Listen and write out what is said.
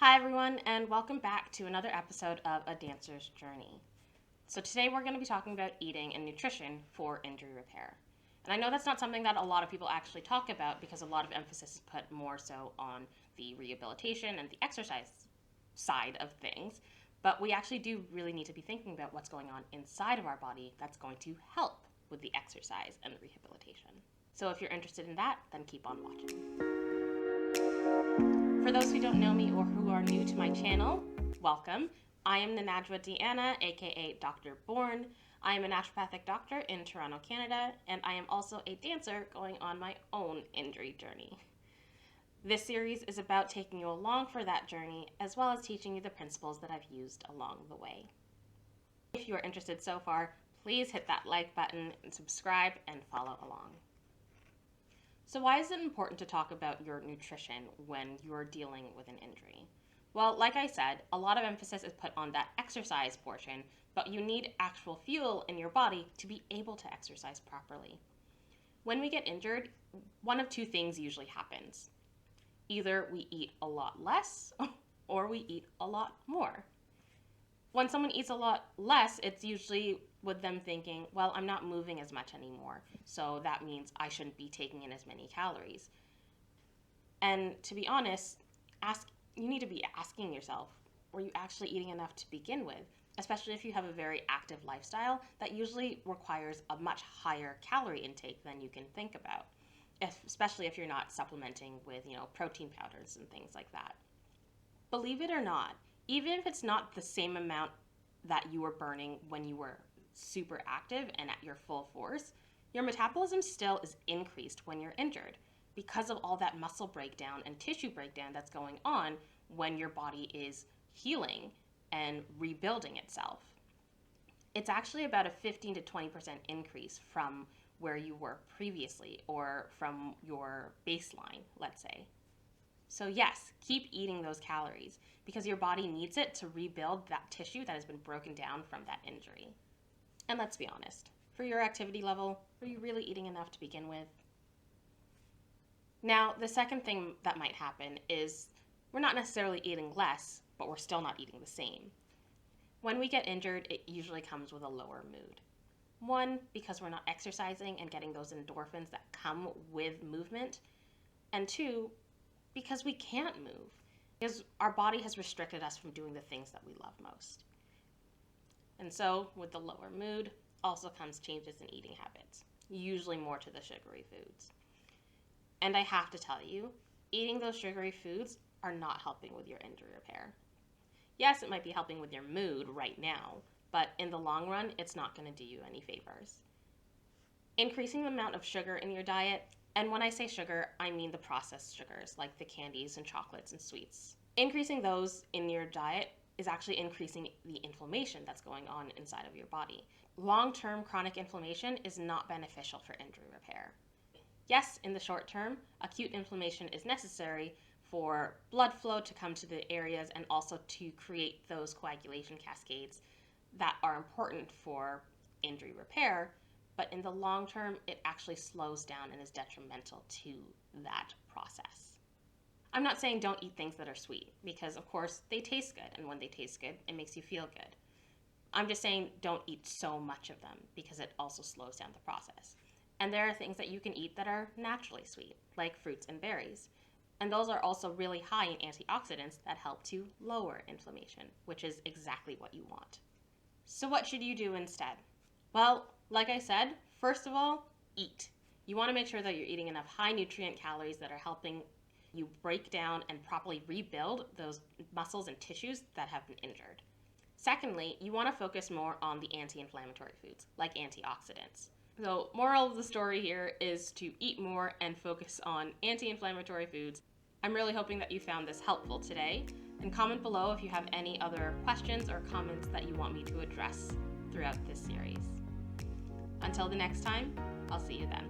Hi everyone, and welcome back to another episode of A Dancer's Journey. So today we're going to be talking about eating and nutrition for injury repair. And I know that's not something that a lot of people actually talk about because a lot of emphasis is put more so on the rehabilitation and the exercise side of things, but we actually do really need to be thinking about what's going on inside of our body that's going to help with the exercise and the rehabilitation. So if you're interested in that, then keep on watching. For those who don't know me or who are new to my channel, welcome. I am Nanajwa Deanna, aka Dr. Bourne. I am a naturopathic doctor in Toronto, Canada, and I am also a dancer going on my own injury journey. This series is about taking you along for that journey, as well as teaching you the principles that I've used along the way. If you are interested so far, please hit that like button and subscribe and follow along. So why is it important to talk about your nutrition when you're dealing with an injury? Well, like I said, a lot of emphasis is put on that exercise portion, but you need actual fuel in your body to be able to exercise properly. When we get injured, one of two things usually happens. Either we eat a lot less or we eat a lot more. When someone eats a lot less, it's usually with them thinking, well, I'm not moving as much anymore, so that means I shouldn't be taking in as many calories. And to be honest, you need to be asking yourself, were you actually eating enough to begin with? Especially if you have a very active lifestyle that usually requires a much higher calorie intake than you can think about, especially if you're not supplementing with, protein powders and things like that. Believe it or not, even if it's not the same amount that you were burning when you were super active and at your full force, your metabolism still is increased when you're injured because of all that muscle breakdown and tissue breakdown that's going on when your body is healing and rebuilding itself. It's actually about a 15 to 20% increase from where you were previously or from your baseline, let's say. So yes, keep eating those calories because your body needs it to rebuild that tissue that has been broken down from that injury. And let's be honest, for your activity level, were you really eating enough to begin with? Now, the second thing that might happen is we're not necessarily eating less, but we're still not eating the same. When we get injured, it usually comes with a lower mood. One, because we're not exercising and getting those endorphins that come with movement. And two, because we can't move, because our body has restricted us from doing the things that we love most. And so with the lower mood also comes changes in eating habits, usually more to the sugary foods. And I have to tell you, eating those sugary foods are not helping with your injury repair. Yes, it might be helping with your mood right now, but in the long run, it's not going to do you any favors. Increasing the amount of sugar in your diet, and when I say sugar, I mean the processed sugars like the candies and chocolates and sweets. Increasing those in your diet is actually increasing the inflammation that's going on inside of your body. Long-term chronic inflammation is not beneficial for injury repair. Yes, in the short term, acute inflammation is necessary for blood flow to come to the areas and also to create those coagulation cascades that are important for injury repair. But in the long term, it actually slows down and is detrimental to that process. I'm not saying don't eat things that are sweet, because of course they taste good, and when they taste good, it makes you feel good. I'm just saying don't eat so much of them, because it also slows down the process. And there are things that you can eat that are naturally sweet, like fruits and berries. And those are also really high in antioxidants that help to lower inflammation, which is exactly what you want. So what should you do instead? Well, like I said, first of all, eat. You want to make sure that you're eating enough high nutrient calories that are helping you break down and properly rebuild those muscles and tissues that have been injured. Secondly, you want to focus more on the anti-inflammatory foods, like antioxidants. So, moral of the story here is to eat more and focus on anti-inflammatory foods. I'm really hoping that you found this helpful today, and comment below if you have any other questions or comments that you want me to address throughout this series. Until the next time, I'll see you then.